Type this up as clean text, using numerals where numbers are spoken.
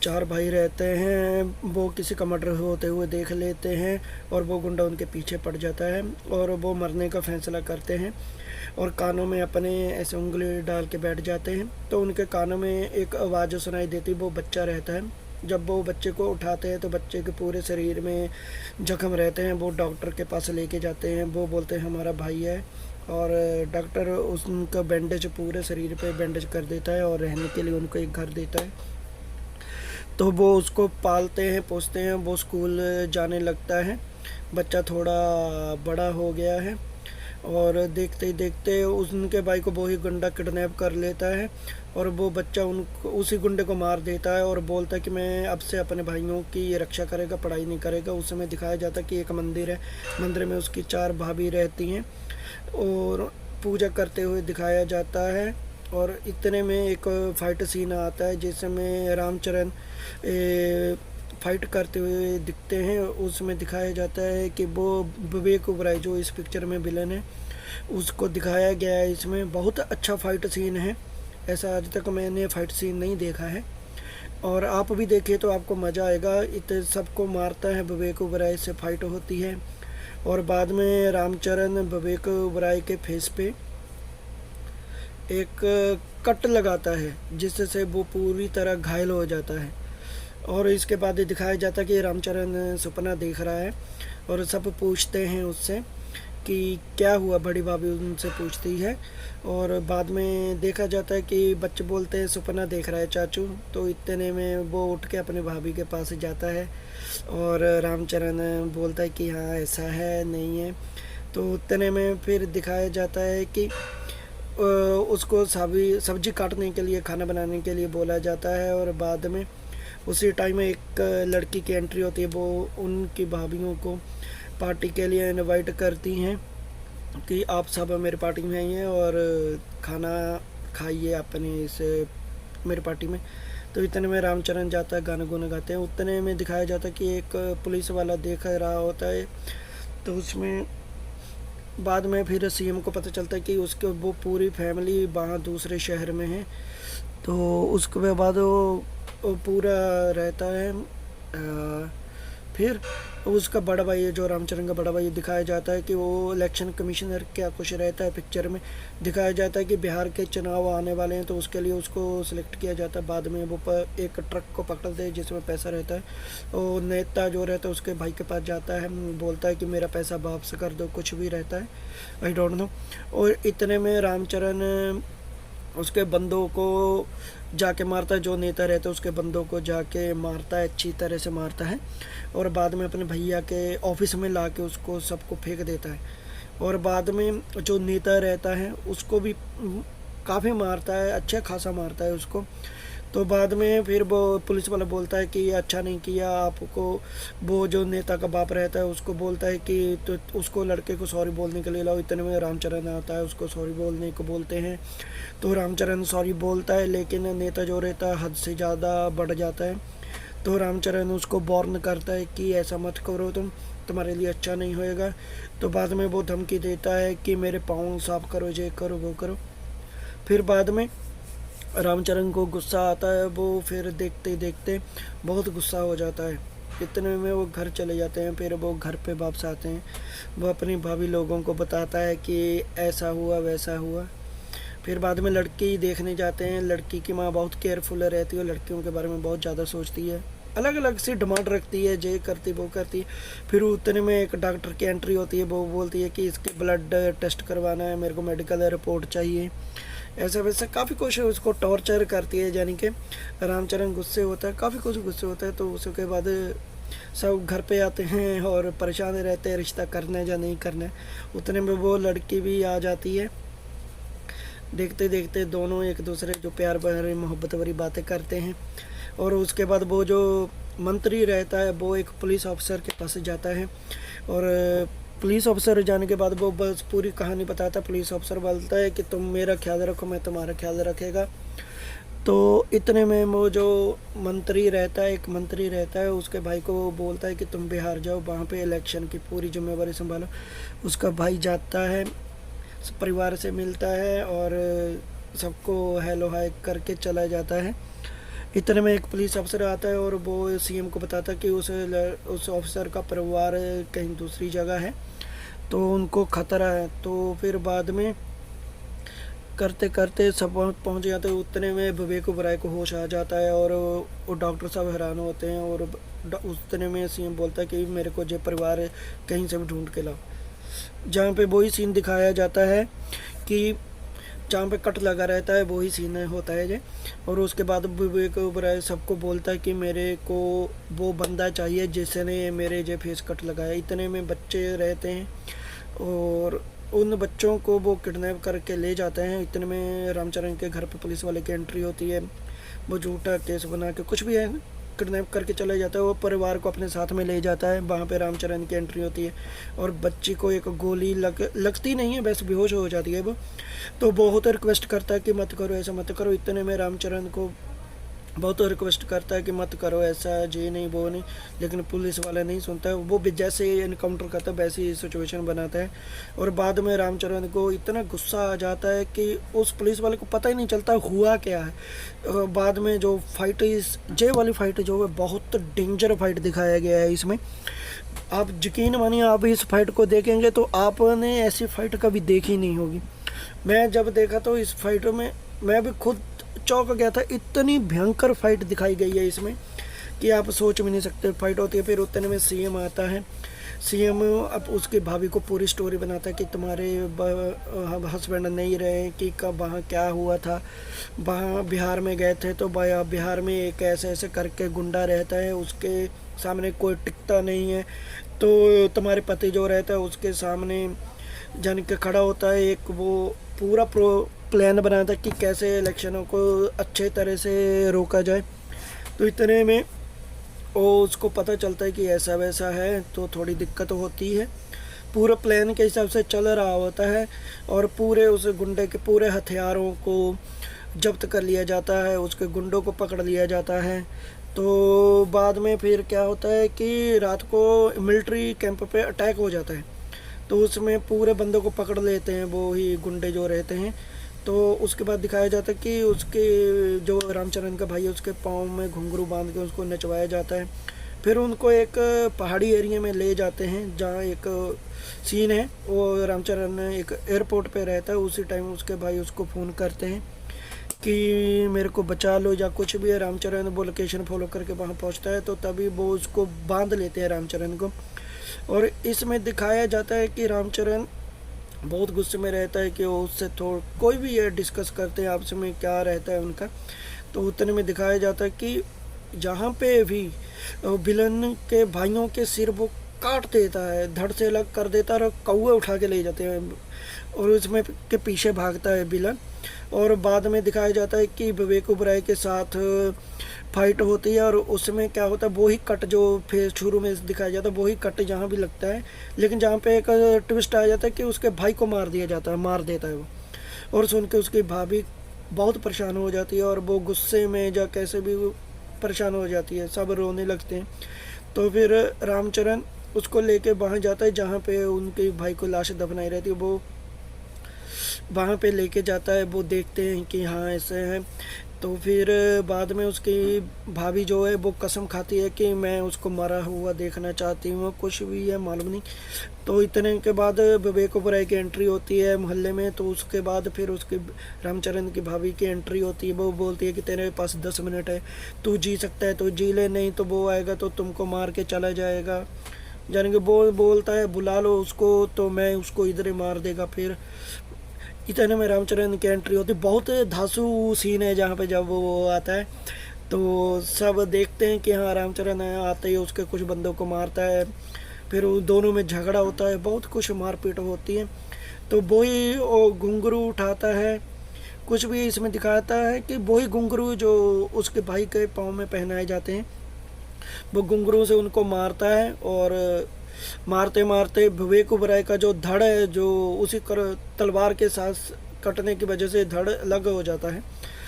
चार भाई रहते हैं। वो किसी का मर्डर होते हुए देख लेते हैं और वो गुंडा उनके पीछे पड़ जाता है और वो मरने का फैसला करते हैं और कानों में अपने ऐसे उंगली डाल के बैठ जाते हैं। तो उनके कानों में एक आवाज़ सुनाई देती, वो बच्चा रहता है। जब वो बच्चे को उठाते हैं तो बच्चे के पूरे शरीर में जख्म रहते हैं। वो डॉक्टर के पास लेके जाते हैं। वो बोलते हैं हमारा भाई है और डॉक्टर उनका बैंडेज पूरे शरीर पे बैंडेज कर देता है और रहने के लिए उनको एक घर देता है। तो वो उसको पालते हैं पोसते हैं। वो स्कूल जाने लगता है। बच्चा थोड़ा बड़ा हो गया है और देखते ही देखते उनके भाई को वो ही गुंडा किडनैप कर लेता है और वो बच्चा उनको उसी गुंडे को मार देता है और बोलता है कि मैं अब से अपने भाइयों की रक्षा करेगा, पढ़ाई नहीं करेगा। उस समय दिखाया जाता है कि एक मंदिर है, मंदिर में उसकी चार भाभी रहती हैं और पूजा करते हुए दिखाया जाता है। और इतने में एक फाइट सीन आता है जिसमें रामचरण फाइट करते हुए दिखते हैं। उसमें दिखाया जाता है कि वो विवेक ओबराय जो इस पिक्चर में विलन है उसको दिखाया गया है। इसमें बहुत अच्छा फाइट सीन है, ऐसा आज तक मैंने फाइट सीन नहीं देखा है और आप भी देखिए तो आपको मज़ा आएगा। इतने सबको मारता है विवेक ओबराय से फाइट होती है और बाद में रामचरण विवेक ओबराय के फेस पे एक कट लगाता है जिससे वो पूरी तरह घायल हो जाता है। और इसके बाद ये दिखाया जाता है कि रामचरण सपना देख रहा है और सब पूछते हैं उससे कि क्या हुआ, बड़ी भाभी उनसे पूछती है और बाद में देखा जाता है कि बच्चे बोलते हैं सपना देख रहा है चाचू। तो इतने में वो उठ के अपने भाभी के पास जाता है और रामचरण बोलता है कि हाँ ऐसा है नहीं है। तो इतने में फिर दिखाया जाता है कि उसको सब्जी काटने के लिए, खाना बनाने के लिए बोला जाता है और बाद में उसी टाइम में एक लड़की की एंट्री होती है। वो उनकी भाभीियों को पार्टी के लिए इनवाइट करती हैं कि आप सब मेरे पार्टी में आइए और खाना खाइए अपने इस मेरे पार्टी में। तो इतने में रामचरण जाता है, गाना गुना गाते हैं। उतने में दिखाया जाता है कि एक पुलिस वाला देख रहा होता है। तो उसमें बाद में फिर सीएम को पता चलता है कि उसके वो पूरी फैमिली वहाँ दूसरे शहर में है। तो उसके बाद वो पूरा रहता है। फिर उसका बड़ा भाई है, जो रामचरण का बड़ा भाई, दिखाया जाता है कि वो इलेक्शन कमिश्नर क्या कुछ रहता है। पिक्चर में दिखाया जाता है कि बिहार के चुनाव आने वाले हैं तो उसके लिए उसको सिलेक्ट किया जाता है। बाद में वो एक ट्रक को पकड़ते हैं जिसमें पैसा रहता है। वो नेता जो रहता है उसके भाई के पास जाता है, बोलता है कि मेरा पैसा वापस कर दो, कुछ भी रहता है, आई डोंट नो। और इतने में रामचरण उसके बंदों को जाके मारता है, जो नेता रहता है उसके बंदों को जाके मारता है, अच्छी तरह से मारता है और बाद में अपने भैया के ऑफिस में ला के उसको सबको फेंक देता है। और बाद में जो नेता रहता है उसको भी काफ़ी मारता है, अच्छा खासा मारता है उसको। तो बाद में फिर वो पुलिस वाला बोलता है कि अच्छा नहीं किया आपको। वो जो नेता का बाप रहता है उसको बोलता है कि तो उसको लड़के को सॉरी बोलने के लिए लाओ। इतने में रामचरण आता है, उसको सॉरी बोलने को बोलते हैं। तो रामचरण सॉरी बोलता है लेकिन नेता जो रहता है हद से ज़्यादा बढ़ जाता है। तो रामचरण उसको वार्न करता है कि ऐसा मत करो, तुम्हारे लिए अच्छा नहीं होएगा। तो बाद में वो धमकी देता है कि मेरे पाँव साफ करो, ये करो वो करो। फिर बाद में रामचरण को गुस्सा आता है, वो फिर देखते देखते बहुत गुस्सा हो जाता है। इतने में वो घर चले जाते हैं। फिर वो घर पे वापस आते हैं। वो अपनी भाभी लोगों को बताता है कि ऐसा हुआ वैसा हुआ। फिर बाद में लड़की देखने जाते हैं। लड़की की माँ बहुत केयरफुल रहती है, लड़कियों के बारे में बहुत ज़्यादा सोचती है, अलग अलग सी डिमांड रखती है, ये करती वो करती। फिर उतने में एक डॉक्टर की एंट्री होती है। वो बोलती है कि इसके ब्लड टेस्ट करवाना है, मेरे को मेडिकल रिपोर्ट चाहिए, ऐसा वैसा काफ़ी कुछ उसको टॉर्चर करती है। यानी कि रामचरण गुस्से होता है, काफ़ी कुछ गुस्से होता है। तो उसके बाद सब घर पे आते हैं और परेशान रहते हैं रिश्ता करना है या नहीं करना है। उतने में वो लड़की भी आ जाती है। देखते देखते दोनों एक दूसरे जो प्यार भरी मोहब्बत भरी बातें करते हैं। और उसके बाद वो जो मंत्री रहता है वो एक पुलिस ऑफिसर के पास जाता है और पुलिस ऑफिसर जाने के बाद वो बस पूरी कहानी बताता है। पुलिस ऑफिसर बोलता है कि तुम मेरा ख्याल रखो, मैं तुम्हारा ख्याल रखेगा। तो इतने में वो जो मंत्री रहता है, एक मंत्री रहता है, उसके भाई को बोलता है कि तुम बिहार जाओ, वहाँ पे इलेक्शन की पूरी जिम्मेवारी संभालो। उसका भाई जाता है, परिवार से मिलता है और सबको हेलो हाय करके चला जाता है। इतने में एक पुलिस अफसर आता है और वो सीएम को बताता है कि उस ऑफिसर का परिवार कहीं दूसरी जगह है, तो उनको खतरा है। तो फिर बाद में करते करते सब वहाँ पहुँच जाते हैं। उतने में विवेक ओबराय को होश आ जाता है और वो डॉक्टर साहब हैरान होते हैं और उतने में सीएम बोलता है कि मेरे को जो परिवार है कहीं से भी ढूंढ के लाओ। जहाँ पे वही सीन दिखाया जाता है कि जहाँ पे कट लगा रहता है वही सीन होता है जे। और उसके बाद विवेक ओबराय सबको बोलता है कि मेरे को वो बंदा चाहिए जिसने मेरे जे फेस कट लगाया। इतने में बच्चे रहते हैं और उन बच्चों को वो किडनैप करके ले जाते हैं। इतने में रामचरण के घर पे पुलिस वाले की एंट्री होती है। वो झूठा केस बना के कुछ भी है किडनैप करके चला जाता है। वो परिवार को अपने साथ में ले जाता है। वहाँ पे रामचरण की एंट्री होती है और बच्ची को एक गोली लगती नहीं है, बस बेहोश हो जाती है वो। तो बहुत रिक्वेस्ट करता है कि मत करो, ऐसा मत करो। इतने में रामचरण को बहुत रिक्वेस्ट करता है कि मत करो ऐसा, जी नहीं वो नहीं, लेकिन पुलिस वाला नहीं सुनता है। वो भी जैसे इनकाउंटर करता है वैसे ही सिचुएशन बनाता है। और बाद में रामचरण को इतना गुस्सा आ जाता है कि उस पुलिस वाले को पता ही नहीं चलता हुआ क्या है। बाद में जो फाइट इस जे वाली फाइट जो है बहुत डेंजर फाइट दिखाया गया है इसमें। आप यकीन मानिए, आप इस फाइट को देखेंगे तो आपने ऐसी फाइट कभी देखी नहीं होगी। मैं जब देखा तो इस फाइट में मैं भी खुद चौंक गया था। इतनी भयंकर फाइट दिखाई गई है इसमें कि आप सोच भी नहीं सकते फाइट होती है। फिर उतने में सीएम आता है। सीएम अब उसकी भाभी को पूरी स्टोरी बनाता है कि तुम्हारे हस्बैंड नहीं रहे, कि कब वहाँ क्या हुआ था, वहाँ बिहार में गए थे तो बिहार में एक ऐसे ऐसे करके गुंडा रहता है, उसके सामने कोई टिकता नहीं है। तो तुम्हारे पति जो रहता है उसके सामने जन के खड़ा होता है। एक वो पूरा प्लान बनाता है कि कैसे इलेक्शनों को अच्छे तरह से रोका जाए। तो इतने में वो उसको पता चलता है कि ऐसा वैसा है, तो थोड़ी दिक्कत होती है। पूरा प्लान के हिसाब से चल रहा होता है और पूरे उस गुंडे के पूरे हथियारों को जब्त कर लिया जाता है, उसके गुंडों को पकड़ लिया जाता है। तो बाद में फिर क्या होता है कि रात को मिलिट्री कैंप पे अटैक हो जाता है। तो उसमें पूरे बंदों को पकड़ लेते हैं वो ही गुंडे जो रहते हैं। तो उसके बाद दिखाया जाता है कि उसके जो रामचरण का भाई है उसके पाँव में घुंघरू बांध के उसको नचवाया जाता है। फिर उनको एक पहाड़ी एरिया में ले जाते हैं जहाँ एक सीन है, वो रामचरण एक एयरपोर्ट पे रहता है। उसी टाइम उसके भाई उसको फ़ोन करते हैं कि मेरे को बचा लो या कुछ भी है। रामचरण वो लोकेशन फॉलो करके वहाँ पहुँचता है, तो तभी वो उसको बांध लेते हैं रामचरण को। और इसमें दिखाया जाता है कि रामचरण बहुत गुस्से में रहता है कि वो उससे कोई भी ये डिस्कस करते हैं आपस में क्या रहता है उनका। तो उतने में दिखाया जाता है कि जहाँ पे भी विलन के भाइयों के सिर वो काट देता है, धड़ से अलग कर देता है और कौवे उठा के ले जाते हैं और उसमें के पीछे भागता है विलन। और बाद में दिखाया जाता है कि विवेक ओबराय के साथ फाइट होती है और उसमें क्या होता है वही कट जो फिर शुरू में दिखाया जाता है वही कट जहाँ भी लगता है, लेकिन जहाँ पे एक ट्विस्ट आ जाता है कि उसके भाई को मार दिया जाता है, मार देता है वो। और सुन के उसकी भाभी बहुत परेशान हो जाती है और वो गुस्से में या कैसे भी परेशान हो जाती है, सब रोने लगते हैं। तो फिर रामचरण उसको लेके वहाँ जाता है जहाँ पे उनके भाई को लाश दफनाई रहती है। वो वहाँ पे लेके जाता है, वो देखते हैं कि हाँ ऐसे है। तो फिर बाद में उसकी भाभी जो है वो कसम खाती है कि मैं उसको मरा हुआ देखना चाहती हूँ, कुछ भी है मालूम नहीं। तो इतने के बाद विवेक ओबराय की एंट्री होती है मोहल्ले में। तो उसके बाद फिर उसकी रामचरण की भाभी की एंट्री होती है। वो बोलती है कि तेरे पास 10 मिनट है, तू जी सकता है तो जी ले, नहीं तो वो आएगा तो तुमको मार के चला जाएगा। यानी कि वो बोलता है बुला लो उसको, तो मैं उसको इधर ही मार देगा। फिर इतने में रामचरण की एंट्री होती है। बहुत धांसू सीन है जहाँ पे जब वो आता है तो सब देखते हैं कि हाँ रामचरण आते ही उसके कुछ बंदों को मारता है। फिर वो दोनों में झगड़ा होता है, बहुत कुछ मारपीट होती है। तो वही वो घुंघरू उठाता है, कुछ भी इसमें दिखाता है कि वही घुंघरू जो उसके भाई के पाँव में पहनाए जाते हैं, वो घुंघरू से उनको मारता है। और मारते मारते विवेक ओबराय का जो धड़ है जो उसी तलवार के साथ कटने की वजह से धड़ अलग हो जाता है।